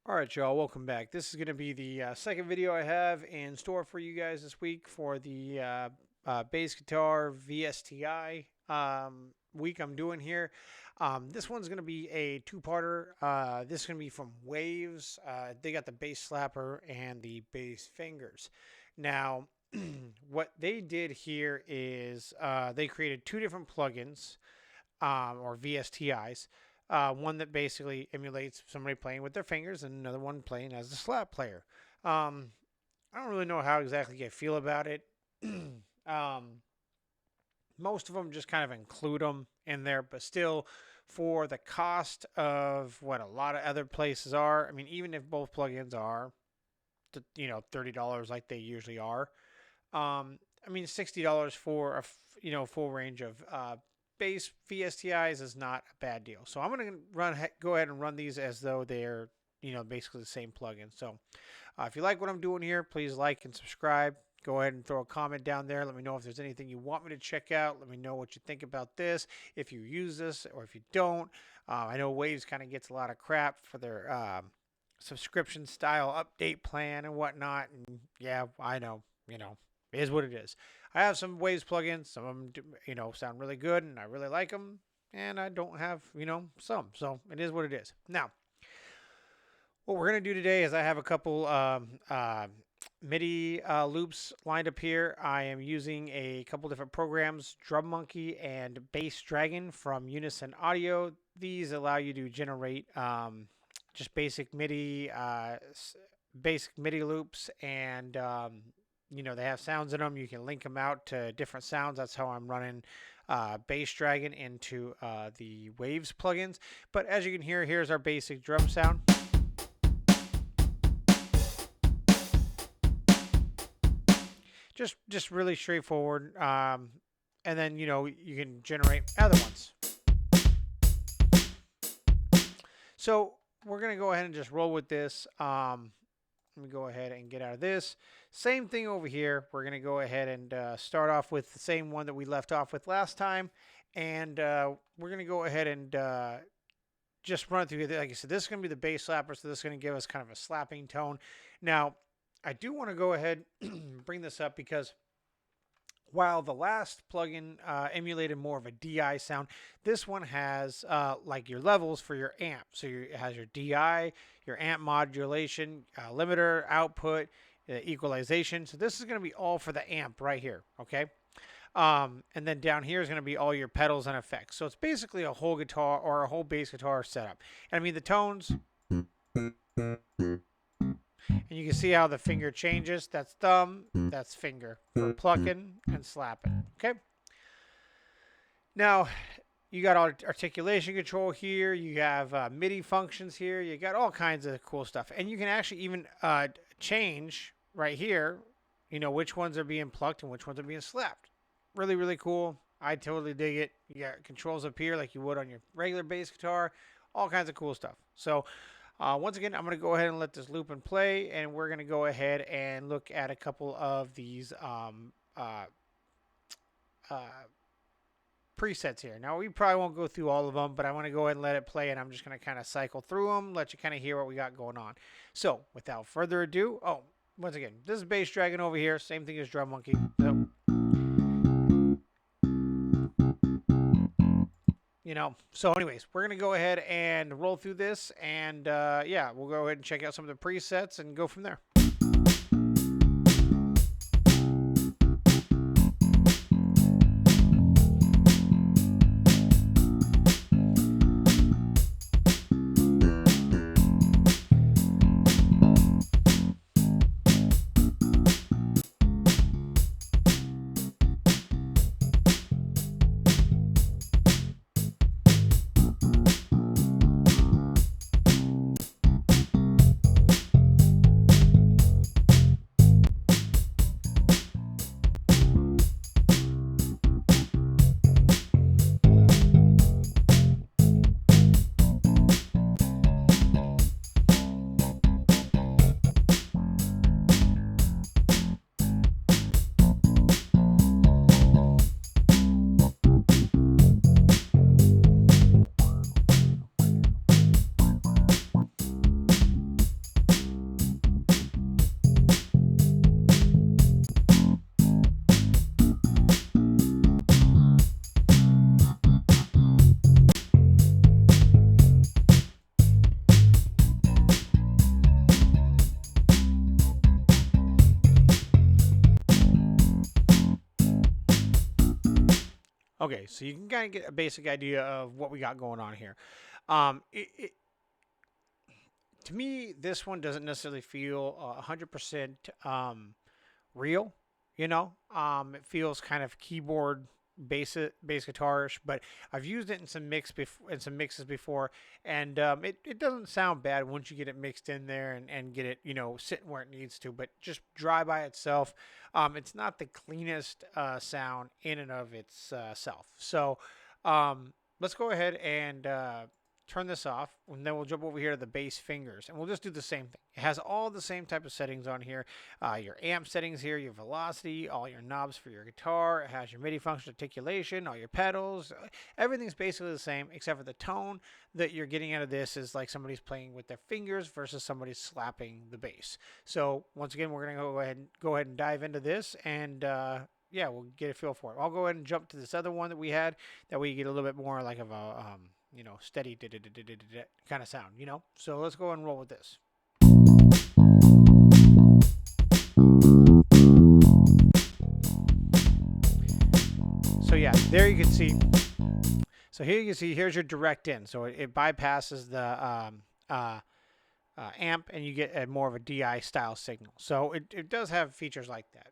All right, y'all, welcome back. This is going to be the second video I have in store for you guys this week for the bass guitar VSTi week I'm doing here. This one's going to be a two-parter. This is going to be from Waves. They got the bass slapper and the bass fingers. Now, what they did here is they created two different plugins or VSTis. One that basically emulates somebody playing with their fingers and another one playing as a slap player. I don't really know how exactly I feel about it. Most of them just kind of include them in there, but still, for the cost of what a lot of other places are, I mean, even if both plugins are, $30 like they usually are, I mean, $60 for a full range of bass VSTIs is not a bad deal. So I'm going to go ahead and run these as though they're, basically the same plugin. So if you like what I'm doing here, please like and subscribe. Go ahead and throw a comment down there. Let me know if there's anything you want me to check out. Let me know what you think about this, if you use this or if you don't. I know Waves kind of gets a lot of crap for their subscription style update plan and whatnot. And yeah, I know, it is what it is. I have some Waves plugins. Some of them, sound really good, and I really like them. And I don't have, some. So it is what it is. Now, what we're going to do today is I have a couple MIDI loops lined up here. I am using a couple different programs, Drum Monkey and Bass Dragon from Unison Audio. These allow you to generate just basic MIDI loops, and they have sounds in them. You can link them out to different sounds. That's how I'm running Bass Dragon into the Waves plugins. But as you can hear, here's our basic drum sound. Just really straightforward. And then, you can generate other ones. So we're going to go ahead and just roll with this. Let me go ahead and get out of this. Same thing over here. We're going to go ahead and start off with the same one that we left off with last time. And we're going to go ahead and just run through. Like I said, this is going to be the bass slapper, so this is going to give us kind of a slapping tone. Now, I do want to go ahead and bring this up because while the last plugin emulated more of a DI sound, this one has like your levels for your amp. So it has your DI, your amp modulation, limiter, output, equalization. So this is going to be all for the amp right here, okay? And then down here is going to be all your pedals and effects. So it's basically a whole guitar or a whole bass guitar setup. And I mean, the tones... And you can see how the finger changes. That's thumb, that's finger for plucking and slapping. Okay. Now, you got articulation control here. You have MIDI functions here. You got all kinds of cool stuff. And you can actually even change right here, which ones are being plucked and which ones are being slapped. Really, really cool. I totally dig it. You got controls up here like you would on your regular bass guitar. All kinds of cool stuff. So... once again, I'm going to go ahead and let this loop and play, and we're going to go ahead and look at a couple of these presets here. Now, we probably won't go through all of them, but I want to go ahead and let it play, and I'm just going to kind of cycle through them, let you kind of hear what we got going on. So, without further ado, once again, this is Bass Dragon over here, same thing as Drum Monkey. So anyways, we're going to go ahead and roll through this, and yeah, we'll go ahead and check out some of the presets and go from there. Okay, so you can kind of get a basic idea of what we got going on here. It to me, this one doesn't necessarily feel 100% real. It feels kind of keyboard bass guitarish, but I've used it in some mixes before, and it doesn't sound bad once you get it mixed in there and get it sitting where it needs to. But just dry by itself, it's not the cleanest sound in and of itself. So let's go ahead and turn this off, and then we'll jump over here to the bass fingers, and we'll just do the same thing. It has all the same type of settings on here. Your amp settings here, your velocity, all your knobs for your guitar. It has your MIDI function, articulation, all your pedals. Everything's basically the same, except for the tone that you're getting out of this is like somebody's playing with their fingers versus somebody's slapping the bass. So once again, we're gonna go ahead and dive into this, and yeah, we'll get a feel for it. I'll go ahead and jump to this other one that we had. That way you get a little bit more like of a steady kind of sound. So let's go and roll with this. So yeah, there you can see. So here you can see, here's your direct in. So it bypasses the amp, and you get more of a DI style signal. So it does have features like that.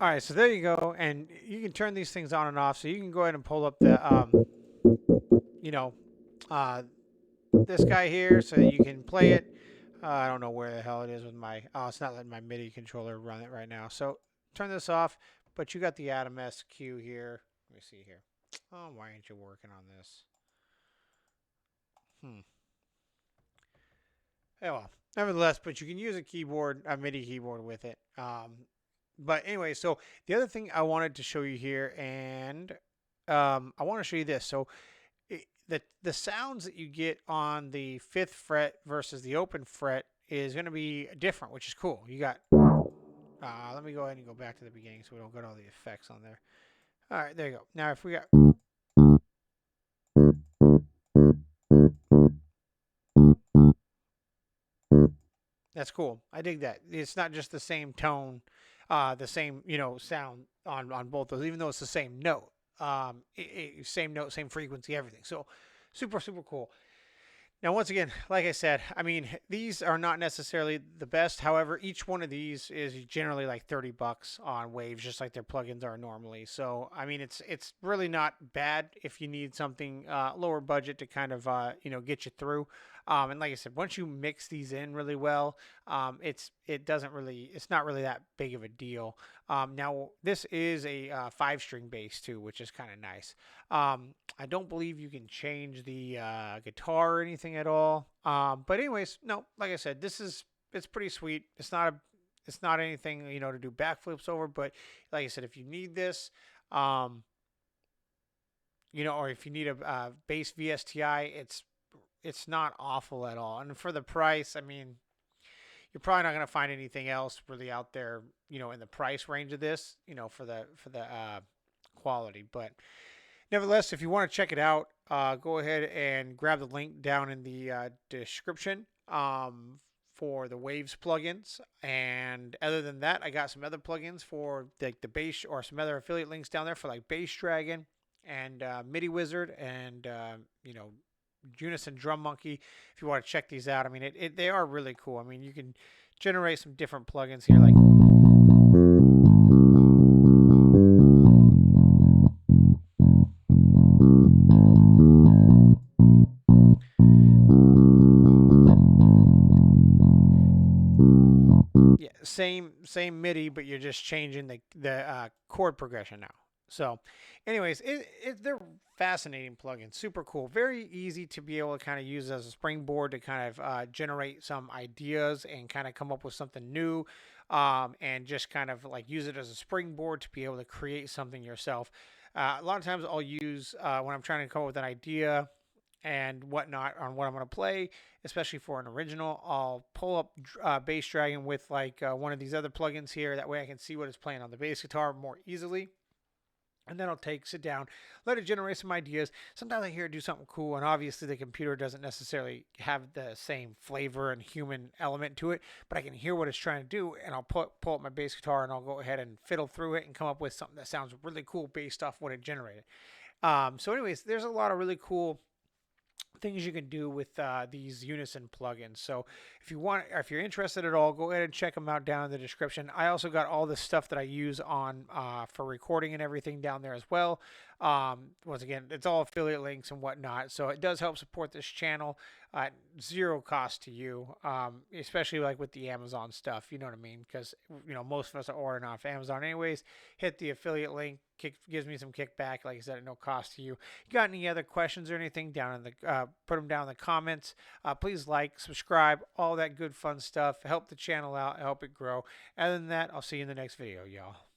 All right, so there you go, and you can turn these things on and off. So you can go ahead and pull up the, you know, uh, this guy here, so that you can play it. I don't know where the hell it is with my. Oh, it's not letting my MIDI controller run it right now. So turn this off. But you got the Atom SQ here. Let me see here. Oh, why ain't you working on this? Oh, well, nevertheless, but you can use a MIDI keyboard with it. But anyway, so the other thing I wanted to show you here, and I want to show you this. So the sounds that you get on the 5th fret versus the open fret is going to be different, which is cool. You got, let me go ahead and go back to the beginning so we don't get all the effects on there. All right, there you go. Now if we got, that's cool. I dig that. It's not just the same tone, the same sound on both those, even though it's the same note. Same note, same frequency, everything. So super cool. Now, once again, like I said, I mean, these are not necessarily the best. However, each one of these is generally like $30 on Waves, just like their plugins are normally. So, I mean, it's really not bad if you need something lower budget to kind of get you through. And like I said, once you mix these in really well, it's not really that big of a deal. Now, this is a 5-string bass too, which is kind of nice. I don't believe you can change the guitar or anything at all. But anyways, no, like I said, it's pretty sweet. It's not anything to do backflips over. But like I said, if you need this, or if you need a bass VSTi, it's not awful at all. And for the price, I mean, you're probably not going to find anything else really out there, in the price range of this, for the quality. But nevertheless, if you want to check it out, go ahead and grab the link down in the description for the Waves plugins. And other than that, I got some other plugins for the bass, or some other affiliate links down there for like Bass Dragon and MIDI Wizard, and Unison Drum Monkey. If you want to check these out, I mean, they are really cool. I mean, you can generate some different plugins here, like yeah, same MIDI, but you're just changing the chord progression now. So, anyways, they're fascinating plugins, super cool, very easy to be able to kind of use as a springboard to kind of generate some ideas and kind of come up with something new, and just kind of like use it as a springboard to be able to create something yourself. A lot of times I'll use when I'm trying to come up with an idea and whatnot on what I'm going to play, especially for an original. I'll pull up Bass Dragon with like one of these other plugins here. That way I can see what it's playing on the bass guitar more easily. And then I'll sit down, let it generate some ideas. Sometimes I hear it do something cool, and obviously the computer doesn't necessarily have the same flavor and human element to it, but I can hear what it's trying to do, and I'll pull up my bass guitar, and I'll go ahead and fiddle through it and come up with something that sounds really cool based off what it generated. So anyways, there's a lot of really cool things you can do with these Unison plugins. So if you're interested at all, go ahead and check them out down in the description. I also got all the stuff that I use on for recording and everything down there as well. Once again, it's all affiliate links and whatnot, so it does help support this channel at zero cost to you, especially like with the Amazon stuff. You know what I mean? Because most of us are ordering off Amazon anyways. Hit the affiliate link, gives me some kickback. Like I said, at no cost to you. You got any other questions or anything down in the put them down in the comments. Please like, subscribe, all that good fun stuff. Help the channel out, help it grow. Other than that, I'll see you in the next video, y'all.